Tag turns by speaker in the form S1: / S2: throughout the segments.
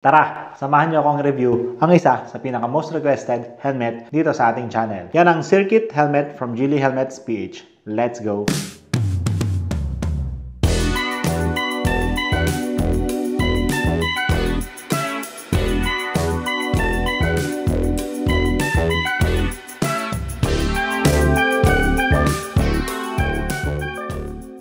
S1: Tara, samahan niyo akong review ang isa sa pinaka-most requested helmet dito sa ating channel. Yan ang Circuit Helmet from Geely Helmets PH. Let's go!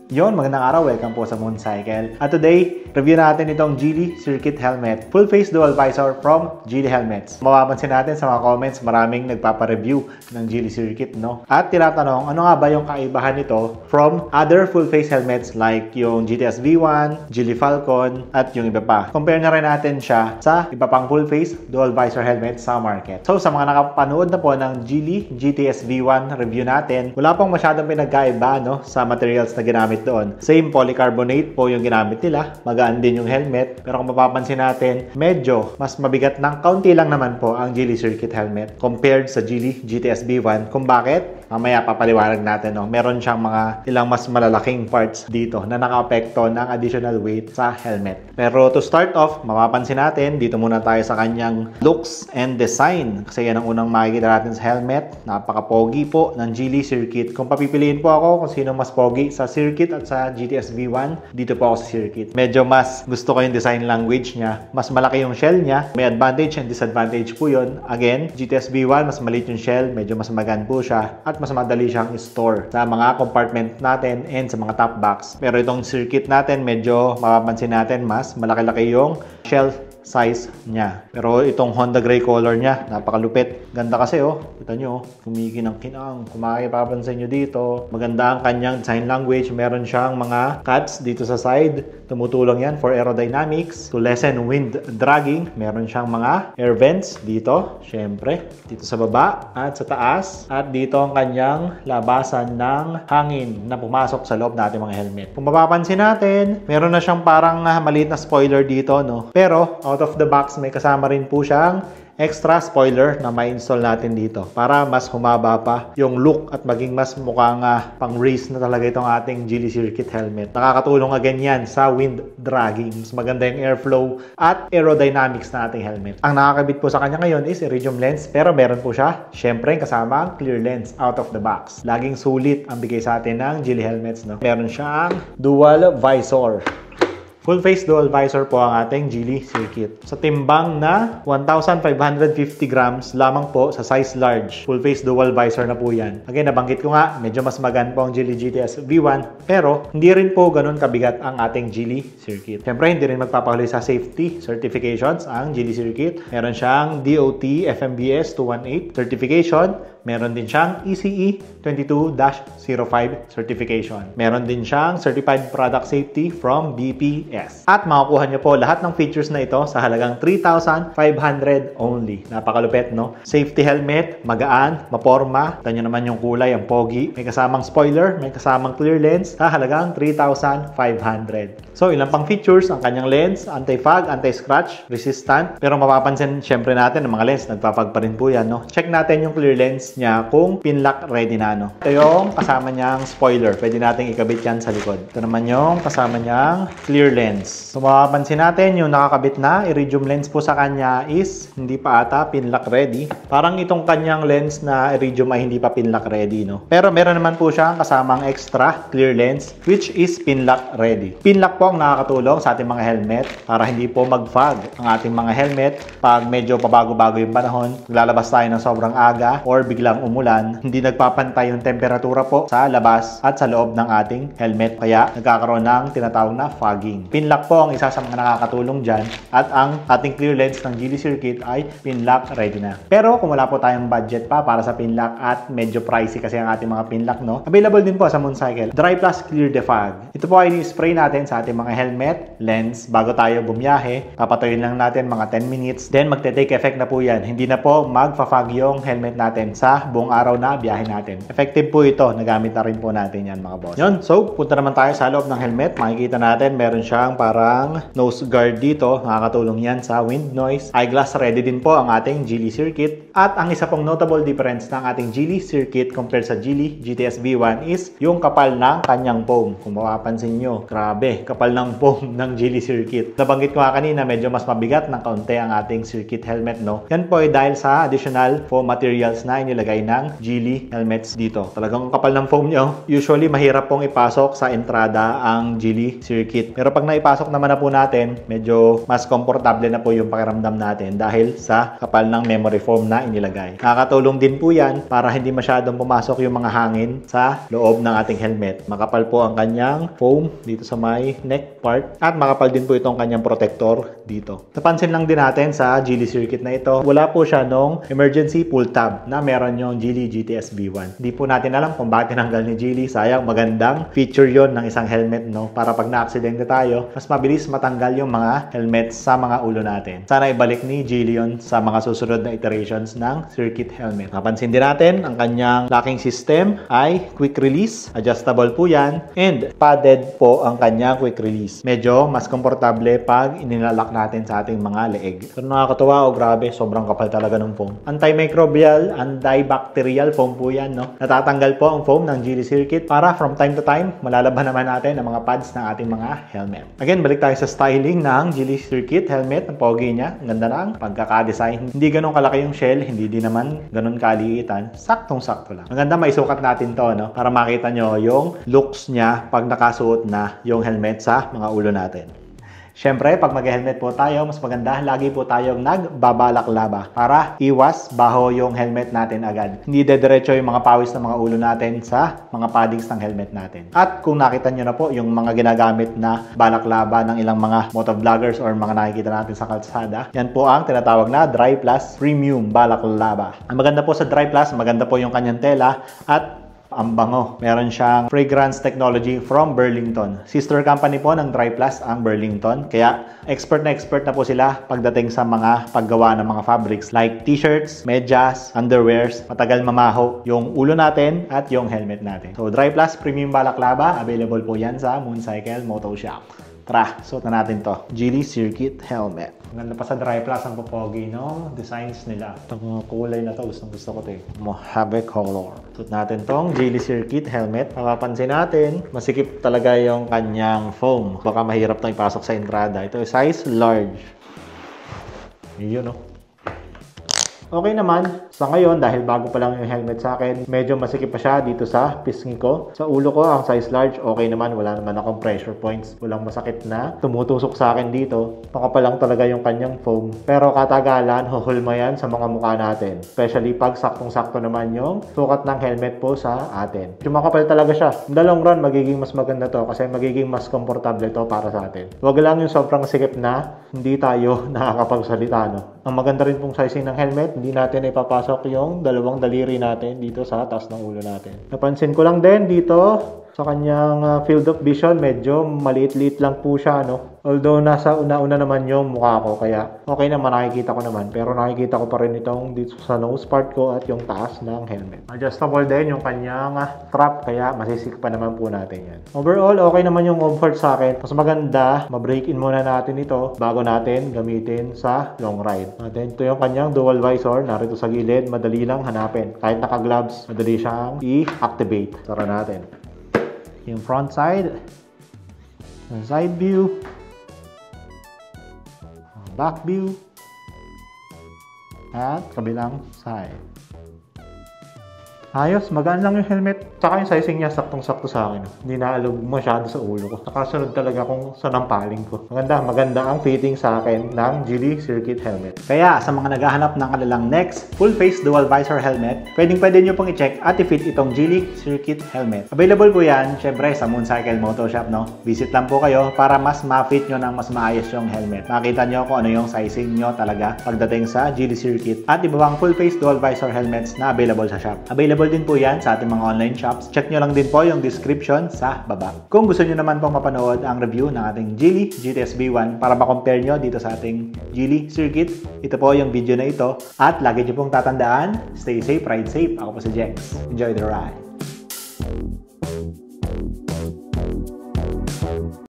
S1: Yon, magandang araw. Welcome po sa Mooncycle. At today, review natin itong Geely Circuit Helmet. Full face dual visor from Geely Helmets. Mapapansin natin sa mga comments, maraming nagpapa-review ng Geely Circuit, no? At tinatanong, ano nga ba yung kaibahan nito from other full face helmets like yung GTS V1, Geely Falcon, at yung iba pa. Compare na rin natin siya sa iba pang full face dual visor helmet sa market. So, sa mga nakapanood na po ng Geely GTS V1 review natin, wala pong masyadong pinagkaiba, no, sa materials na ginamit doon. Same polycarbonate po yung ginamit nila. Magaan din yung helmet. Pero kung mapapansin natin, medyo mas mabigat ng kaunti lang naman po ang Geely Circuit Helmet compared sa Geely GTS V1. Kung bakit? Mamaya papaliwanag natin. No? Meron siyang mga ilang mas malalaking parts dito na naka-apekto ng additional weight sa helmet. Pero to start off, mapapansin natin, dito muna tayo sa kanyang looks and design. Kasi yan ang unang makikita natin sa helmet. Napaka-pogi po ng Geely Circuit. Kung papipiliin po ako kung sino mas pogi sa Circuit at sa GTS V1, dito po ako sa Circuit. Medyo mas gusto ko yung design language niya. Mas malaki yung shell niya. May advantage and disadvantage po yun. Again, GTS V1, mas maliit yung shell. Medyo mas magaan po siya. At mas madali siyang store sa mga compartment natin and sa mga top box. Pero itong Circuit natin, medyo mapapansin natin mas malaki-laki yung shell size niya. Pero itong Honda gray color niya, napakalupit. Ganda kasi oh. Kita nyo, kumikinang-kinang. Kung makipapansin nyo dito, maganda ang kanyang design language. Meron siyang mga cuts dito sa side. Tumutulong yan for aerodynamics to lessen wind dragging. Meron siyang mga air vents dito, syempre. Dito sa baba at sa taas. At dito ang kanyang labasan ng hangin na pumasok sa loob natin mga helmet. Kung mapapansin natin, meron na siyang parang maliit na spoiler dito, no? Pero out of the box, may kasama rin po siyang extra spoiler na ma-install natin dito para mas humaba pa yung look at maging mas mukhang pang race na talaga itong ating Geely Circuit Helmet. Nakakatulong again yan sa wind dragging. Mas maganda yung airflow at aerodynamics na ating helmet. Ang nakakabit po sa kanya ngayon is iridium lens, pero meron po siya syempre kasama ang clear lens out of the box. Laging sulit ang bigay sa atin ng Geely Helmets, no? Meron siyang dual visor. Full face dual visor po ang ating Geely Circuit. Sa timbang na 1,550 grams lamang po sa size large. Full face dual visor na po yan. Again, nabanggit ko nga, medyo mas magaan po ang Geely GTS V1. Pero, hindi rin po ganun kabigat ang ating Geely Circuit. Siyempre, hindi rin magpapahuli sa safety certifications ang Geely Circuit. Meron siyang DOT FMVS 218 certification. Meron din siyang ECE 22-05 certification. Meron din siyang Certified Product Safety from BPS. At makukuha niyo po lahat ng features na ito sa halagang 3,500 only. Napakalupit, no? Safety helmet, magaan, maporma. Ito nyo naman yung kulay, ang pogi. May kasamang spoiler, may kasamang clear lens sa halagang 3,500. So, ilang pang features ang kanyang lens, anti-fog, anti-scratch, resistant. Pero mapapansin syempre natin ang mga lens, nagpapag pa rin po yan, no? Check natin yung clear lens niya kung pinlock ready na, no? Ito yung kasama niyang spoiler. Pwede natin ikabit yan sa likod. Ito naman yung kasama niyang clear lens. So, mapapansin natin yung nakakabit na iridium lens po sa kanya is hindi pa ata pinlock ready. Parang itong kanyang lens na iridium ay hindi pa pinlock ready, no? Pero meron naman po siyang kasamang extra clear lens which is pinlock ready. Pinlock po ang nakakatulong sa ating mga helmet para hindi po mag-fog ang ating mga helmet pag medyo pabago-bago yung panahon. Lalabas tayo ng sobrang aga or biglang umulan, hindi nagpapantay yung temperatura po sa labas at sa loob ng ating helmet. Kaya nagkakaroon ng tinatawag na fogging. Pinlock po ang isa sa mga nakakatulong dyan at ang ating clear lens ng Geely Circuit ay pinlock ready na. Pero kung wala po tayong budget pa para sa pinlock at medyo pricey kasi ang ating mga pinlock, no? Available din po sa Mooncycle Dry Plus Clear Defog. Ito po ay i-spray natin sa ating mga helmet, lens, bago tayo bumiyahe. Papatuyin lang natin mga 10 minutes. Then magte-take effect na po yan. Hindi na po magfa-fog yung helmet natin sa buong araw na biyahe natin. Effective po ito. Nagamit na rin po natin yan mga boss. Yun. So, punta naman tayo sa loob ng helmet. Makikita natin meron siya siyang parang nose guard dito. Nakakatulong yan sa wind noise. Eyeglass ready din po ang ating Geely Circuit. At ang isa pong notable difference ng ating Geely Circuit compared sa Geely GTS V1 is yung kapal ng kanyang foam. Kung mapapansin nyo, grabe, kapal ng foam ng Geely Circuit. Nabanggit ko nga kanina, medyo mas mabigat ng kaunti ang ating circuit helmet, no? Yan po ay dahil sa additional foam materials na inilagay ng Geely helmets dito. Talagang kapal ng foam nyo. Usually, mahirap pong ipasok sa entrada ang Geely Circuit. Pero pag naipasok naman na po natin, medyo mas komportable na po yung pakiramdam natin dahil sa kapal ng memory foam na inilagay. Nakakatulong din po yan para hindi masyadong pumasok yung mga hangin sa loob ng ating helmet. Makapal po ang kanyang foam dito sa may neck part at makapal din po itong kanyang protector dito. Napansin lang din natin sa Geely Circuit na ito, wala po siya nung emergency pull tab na meron yung Geely GTS V1. Hindi po natin alam kung bakit tinanggal ni Geely. Sayang, magandang feature yon ng isang helmet, no? Para pag na-aksidente tayo, mas mabilis matanggal yung mga helmets sa mga ulo natin. Sana ibalik ni Geely yon sa mga susunod na iterations ng circuit helmet. Napansin din natin, ang kanyang locking system ay quick release. Adjustable po yan. And padded po ang kanyang quick release. Medyo mas komportable pag inilalak natin sa ating mga leeg. Pero nakakatawa, grabe, sobrang kapal talaga ng foam. Antimicrobial, antibacterial foam po yan, no? Natatanggal po ang foam ng Geely Circuit para from time to time, malalaban naman natin ang mga pads ng ating mga helmet. Again, balik tayo sa styling ng Geely Circuit helmet. Ang pogi niya, ang ganda lang, pagkaka-design. Hindi ganun kalaki yung shell, hindi din naman ganun kaliitan. Saktong-sakto lang. Maganda, maisukat natin to, no? Para makita nyo yung looks niya pag nakasuot na yung helmet sa mga ulo natin. Siyempre, pag mag-helmet po tayo, mas maganda, lagi po tayong nagbabalaklaba para iwas baho yung helmet natin agad. Hindi dediretso yung mga pawis ng mga ulo natin sa mga paddings ng helmet natin. At kung nakita nyo na po yung mga ginagamit na balaklaba ng ilang mga motovloggers or mga nakikita natin sa kalsada, yan po ang tinatawag na Dry Plus Premium Balaklava. Ang maganda po sa Dry Plus, maganda po yung kanyang tela at ang bango. Meron siyang fragrance technology from Burlington. Sister company po ng Dry Plus ang Burlington. Kaya expert na po sila pagdating sa mga paggawa ng mga fabrics like t-shirts, medyas, underwears. Matagal mamaho yung ulo natin at yung helmet natin. So Dry Plus Premium Balaklava, available po yan sa Mooncycle Moto Shop. Tara, suot na natin to. Geely Circuit Helmet. Maganda pa sa Dry Plus ang popogi, no? Designs nila. Itong kulay na to, gusto ko to eh. Mojave color. Suot natin tong Geely Circuit Helmet. Mapapansin natin, masikip talaga yung kanyang foam. Baka mahirap itong ipasok sa entrada. Ito ay size large. Yun, no? Okay naman, sa ngayon, dahil bago pa lang yung helmet sa akin, medyo masikip pa siya dito sa pisngi ko. Sa ulo ko, ang size large, okay naman. Wala naman akong pressure points. Walang masakit na tumutusok sa akin dito. Makapal lang talaga yung kanyang foam. Pero katagalan, huhulma yan sa mga mukha natin. Especially pag saktong-sakto naman yung sukat ng helmet po sa atin. Yung makapal talaga siya. In the long run, magiging mas maganda to kasi magiging mas komportable to para sa atin. Huwag lang yung sobrang sikip na hindi tayo nakakapagsalita, no? Ang maganda rin pong sizing ng helmet, hindi natin ipapasok yung dalawang daliri natin dito sa taas ng ulo natin. Napansin ko lang din dito sa kanyang field of vision, medyo maliit-liit lang po siya, no? Although nasa una-una naman yung mukha ko, kaya okay naman, nakikita ko naman. Pero nakikita ko pa rin itong dito sa nose part ko at yung taas ng helmet. Adjustable din yung kanyang strap, kaya masisik pa naman po natin yan. Overall, okay naman yung comfort sa akin. Mas maganda, ma-break in muna natin ito bago natin gamitin sa long ride. Natin, ito yung kanyang dual visor, narito sa gilid, madali lang hanapin. Kahit naka-gloves, madali siyang i-activate. Tara natin. Yung front side, yung side view, back view, at kabilang side. Ayos, magaan lang yung helmet. Tsaka yung sizing niya, saktong-sakto sa akin. Hindi naalog masyado sa ulo ko. Nakasunod talaga kung saan ang paling ko. Maganda ang fitting sa akin ng Geely Circuit Helmet. Kaya sa mga naghahanap ng kanilang next full face dual visor helmet, pwede nyo pong i-check at i-fit itong Geely Circuit Helmet. Available po yan, syempre, sa Mooncycle Moto Shop, no? Visit lang po kayo para mas ma-fit nyo ng mas maayos yung helmet. Makita nyo kung ano yung sizing nyo talaga pagdating sa Geely Circuit at iba pang full face dual visor helmets na available sa shop. Available din po yan sa ating mga online shops. Check nyo lang din po yung description sa baba. Kung gusto nyo naman pong mapanood ang review ng ating Geely GTS V1 para ma-compare nyo dito sa ating Geely Circuit, ito po yung video na ito. At lagi nyo pong tatandaan, stay safe, ride safe. Ako po si Jex. Enjoy the ride.